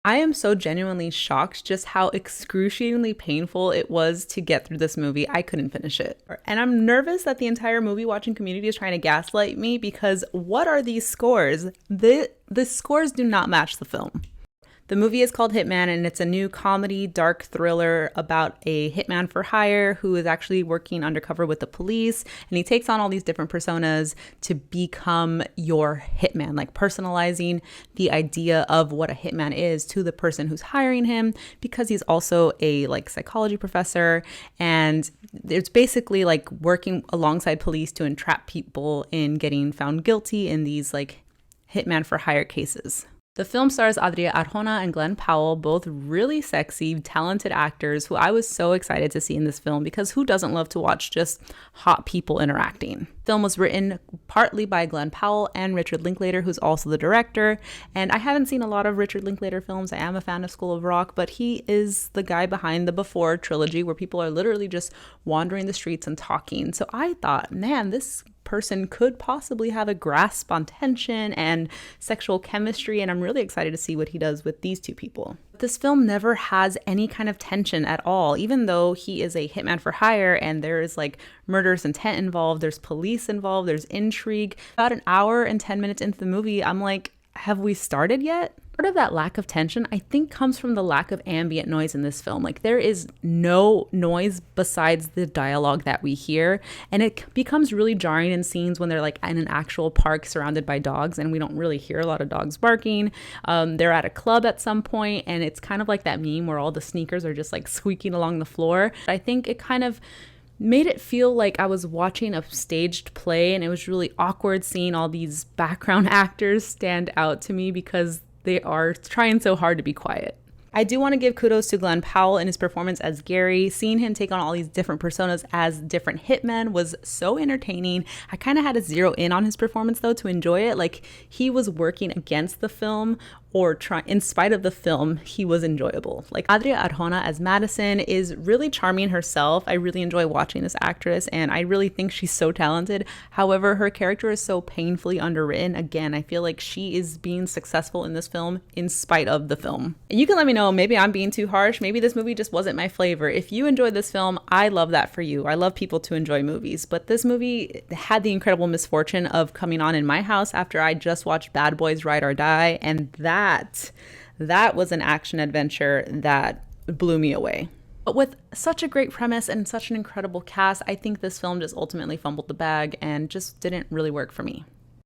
I am so genuinely shocked just how excruciatingly painful it was to get through this movie. I couldn't finish it. And I'm nervous that the entire movie watching community is trying to gaslight me because what are these scores? The scores do not match the film. The movie is called Hitman, and it's a new comedy, dark thriller about a hitman for hire who is actually working undercover with the police. And he takes on all these different personas to become your hitman, like personalizing the idea of what a hitman is to the person who's hiring him, because he's also a psychology professor. And it's basically like working alongside police to entrap people in getting found guilty in these hitman for hire cases. The film stars Adria Arjona and Glenn Powell, both really sexy, talented actors who I was so excited to see in this film because who doesn't love to watch just hot people interacting? The film was written partly by Glenn Powell and Richard Linklater, who's also the director. And I haven't seen a lot of Richard Linklater films. I am a fan of School of Rock, but he is the guy behind the Before trilogy where people are literally just wandering the streets and talking. So I thought, man, this person could possibly have a grasp on tension and sexual chemistry, and I'm really excited to see what he does with these two people. This film never has any kind of tension at all, even though he is a hitman for hire and there is murderous intent involved, there's police involved, there's intrigue. About an hour and 10 minutes into the movie, I'm like, have we started yet? Part of that lack of tension, I think, comes from the lack of ambient noise in this film. There is no noise besides the dialogue that we hear. And it becomes really jarring in scenes when they're in an actual park surrounded by dogs and we don't really hear a lot of dogs barking. They're at a club at some point and it's kind of like that meme where all the sneakers are just squeaking along the floor. I think it kind of made it feel like I was watching a staged play, and it was really awkward seeing all these background actors stand out to me because they are trying so hard to be quiet. I do want to give kudos to Glenn Powell in his performance as Gary. Seeing him take on all these different personas as different hitmen was so entertaining. I kind of had to zero in on his performance though to enjoy it. He was working against the film or in spite of the film, he was enjoyable. Adria Arjona as Madison is really charming herself. I really enjoy watching this actress and I really think she's so talented. However, her character is so painfully underwritten. Again, I feel like she is being successful in this film in spite of the film. And you can let me know, maybe I'm being too harsh. Maybe this movie just wasn't my flavor. If you enjoyed this film, I love that for you. I love people to enjoy movies, but this movie had the incredible misfortune of coming on in my house after I just watched Bad Boys Ride or Die, and that was an action adventure that blew me away. But with such a great premise and such an incredible cast, I think this film just ultimately fumbled the bag and just didn't really work for me.